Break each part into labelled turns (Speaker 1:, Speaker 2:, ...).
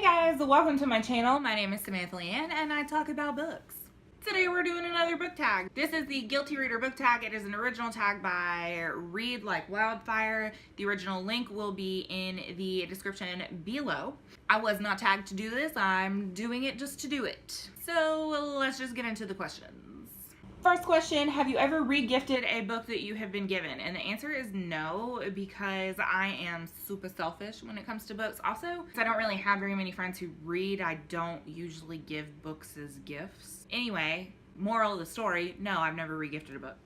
Speaker 1: Guys, welcome to my channel. My name is Samantha Leighanne and I talk about books. Today we're doing another book tag. This is the Guilty Reader book tag. It is an original tag by Read Like Wildfire. The original link will be in the description below. I was not tagged to do this. I'm doing it just to do it. So let's just get into the questions. First question, have you ever re-gifted a book that you have been given? And the answer is no, because I am super selfish when it comes to books. Also, I don't really have very many friends who read. I don't usually give books as gifts. Anyway, moral of the story, no, I've never re-gifted a book.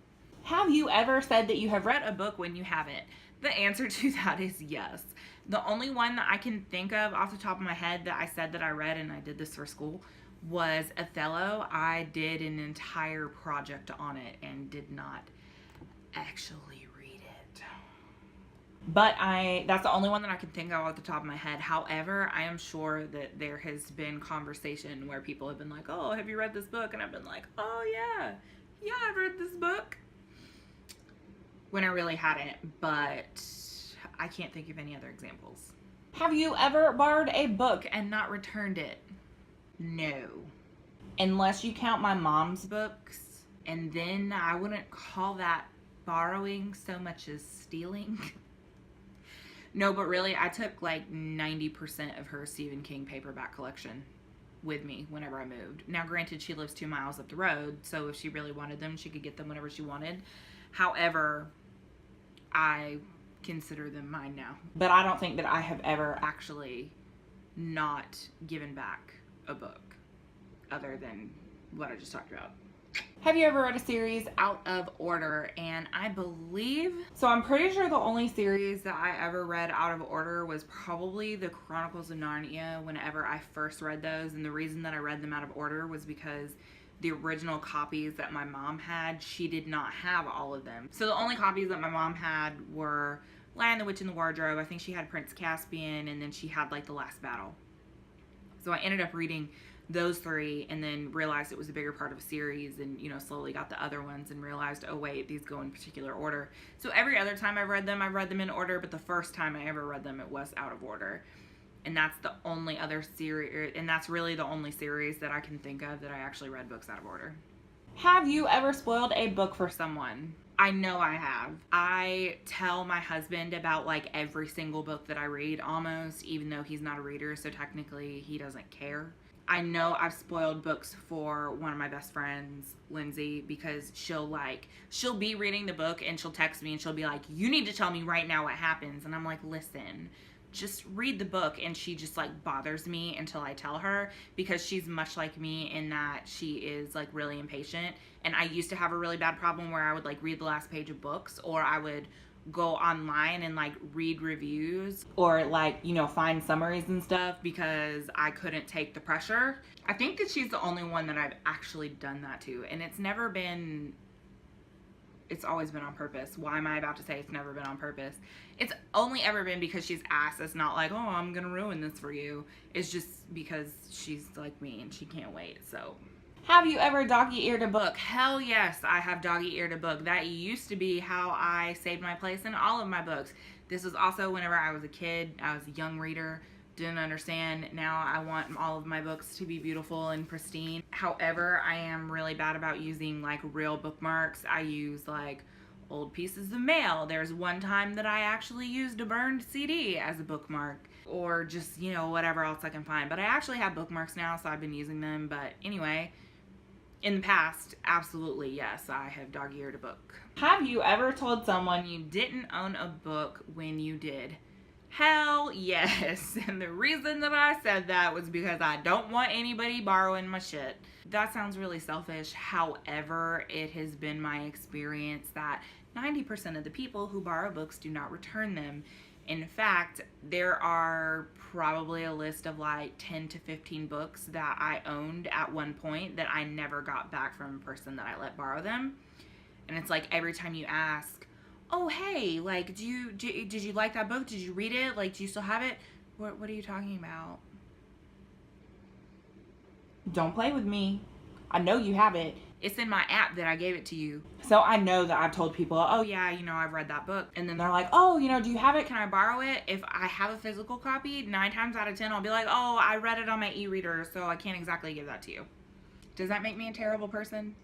Speaker 1: Have you ever said that you have read a book when you haven't? The answer to that is yes. The only one that I can think of off the top of my head that I said that I read, and I did this for school, was Othello. I did an entire project on it and did not actually read it. But that's the only one that I can think of off the top of my head. However, I am sure that there has been conversation where people have been like, oh, have you read this book? And I've been like, oh yeah, I've read this book. When I really hadn't, but I can't think of any other examples. Have you ever borrowed a book and not returned it? No. Unless you count my mom's books, and then I wouldn't call that borrowing so much as stealing. No, but really, I took like 90% of her Stephen King paperback collection with me whenever I moved. Now, granted, she lives 2 miles up the road, so if she really wanted them, she could get them whenever she wanted. However, I consider them mine now. But I don't think that I have ever actually not given back a book other than what I just talked about. Have you ever read a series out of order? And I believe so. I'm pretty sure the only series that I ever read out of order was probably the Chronicles of Narnia whenever I first read those. And the reason that I read them out of order was because the original copies that my mom had, she did not have all of them. So the only copies that my mom had were Lion, the Witch, and the Wardrobe. I think she had Prince Caspian, and then she had like The Last Battle. So I ended up reading those 3 and then realized it was a bigger part of a series, and slowly got the other ones and realized, oh wait, these go in particular order. So every other time I've read them in order, but the first time I ever read them, it was out of order. And that's the only other series, and that's really the only series that I can think of that I actually read books out of order. Have you ever spoiled a book for someone? I know I have. I tell my husband about like every single book that I read almost, even though he's not a reader, so technically he doesn't care. I know I've spoiled books for one of my best friends, Lindsay, because she'll be reading the book and she'll text me and she'll be like, you need to tell me right now what happens. And I'm like, listen, just read the book. And she just like bothers me until I tell her, because she's much like me in that she is like really impatient. And I used to have a really bad problem where I would like read the last page of books, or I would go online and like read reviews, or like find summaries and stuff, because I couldn't take the pressure. I think that she's the only one that I've actually done that to, and it's always been on purpose. Why am I about to say it's never been on purpose? It's only ever been because she's asked. It's not like, oh, I'm gonna ruin this for you. It's just because she's like me and she can't wait. So have you ever doggy-eared a book? Hell yes, I have doggy-eared a book. That used to be how I saved my place in all of my books. This was also whenever I was a kid. I was a young reader, didn't understand. Now I want all of my books to be beautiful and pristine. However, I am really bad about using like real bookmarks. I use like old pieces of mail. There's one time that I actually used a burned CD as a bookmark, or just, whatever else I can find. But I actually have bookmarks now, so I've been using them. But anyway, in the past, absolutely, yes, I have dog-eared a book. Have you ever told someone you didn't own a book when you did? Hell yes. And the reason that I said that was because I don't want anybody borrowing my shit. That sounds really selfish. However, it has been my experience that 90% of the people who borrow books do not return them. In fact, there are probably a list of like 10 to 15 books that I owned at one point that I never got back from a person that I let borrow them. And it's like every time you ask, oh hey, like did you like that book? Did you read it? Like, do you still have it? What are you talking about? Don't play with me. I know you have it. It's in my app that I gave it to you. So I know that I've told people, oh yeah, you know, I've read that book. And then they're like, oh, you know, do you have it? Can I borrow it? If I have a physical copy, 9 times out of 10, I'll be like, oh, I read it on my e-reader, so I can't exactly give that to you. Does that make me a terrible person?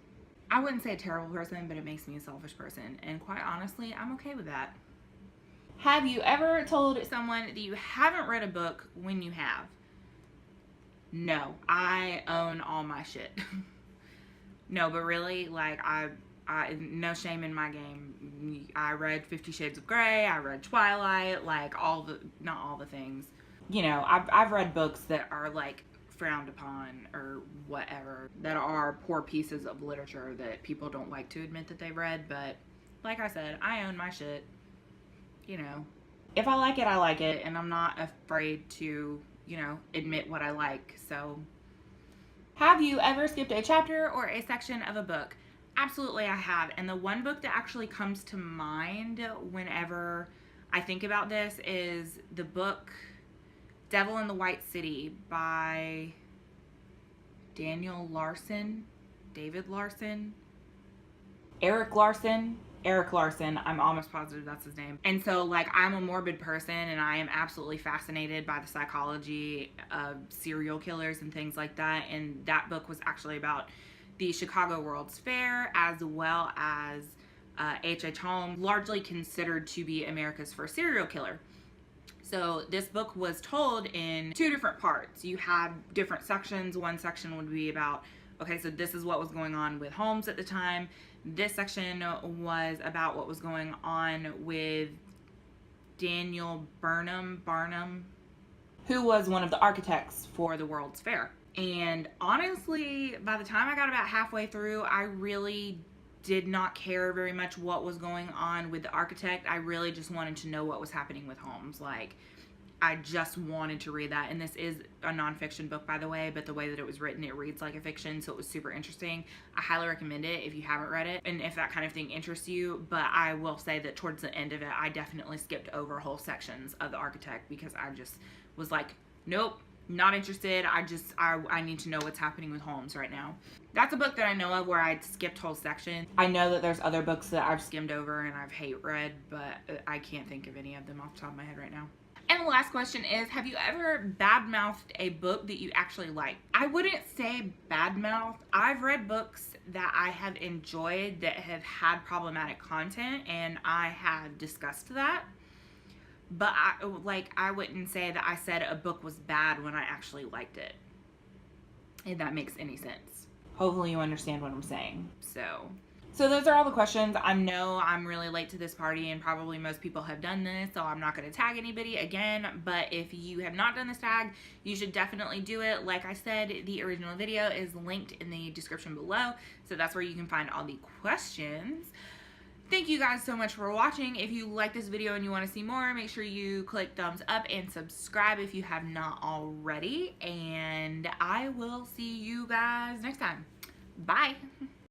Speaker 1: I wouldn't say a terrible person, but it makes me a selfish person. And quite honestly, I'm okay with that. Have you ever told someone that you haven't read a book when you have? No, I own all my shit. No, but really, like, I no shame in my game. I read 50 Shades of Grey, I read Twilight, like, not all the things. You know, I've read books that are, like, frowned upon or whatever, that are poor pieces of literature that people don't like to admit that they read, but like I said, I own my shit. You know, if I like it, I like it, and I'm not afraid to, you know, admit what I like. So, have you ever skipped a chapter or a section of a book? Absolutely, I have. And the one book that actually comes to mind whenever I think about this is the book Devil in the White City by David Larson, Eric Larson, I'm almost positive that's his name. And so, like, I'm a morbid person, and I am absolutely fascinated by the psychology of serial killers and things like that. And that book was actually about the Chicago World's Fair, as well as H.H. Holmes, largely considered to be America's first serial killer. So this book was told in 2 different parts. You had different sections. One section would be about, okay, so this is what was going on with Holmes at the time. This section was about what was going on with Daniel Barnum, who was one of the architects for the World's Fair. And honestly, by the time I got about halfway through, I really did not care very much what was going on with the architect. I really just wanted to know what was happening with Holmes. Like, I just wanted to read that. And this is a nonfiction book, by the way, but the way that it was written, it reads like a fiction, so it was super interesting. I highly recommend it if you haven't read it and if that kind of thing interests you. But I will say that towards the end of it, I definitely skipped over whole sections of the architect because I just was like, nope, not interested. I need to know what's happening with Holmes right now. That's a book that I know of where I skipped whole sections. I know that there's other books that I've skimmed over and I've hate read, but I can't think of any of them off the top of my head right now. And the last question is, have you ever badmouthed a book that you actually like? I wouldn't say badmouth. I've read books that I have enjoyed that have had problematic content, and I have discussed that. But I wouldn't say that I said a book was bad when I actually liked it. If that makes any sense. Hopefully you understand what I'm saying. So those are all the questions. I know I'm really late to this party, and probably most people have done this, so I'm not going to tag anybody again. But if you have not done this tag, you should definitely do it. Like I said, the original video is linked in the description below, so that's where you can find all the questions. Thank you guys so much for watching. If you like this video and you want to see more, make sure you click thumbs up and subscribe if you have not already. And I will see you guys next time. Bye.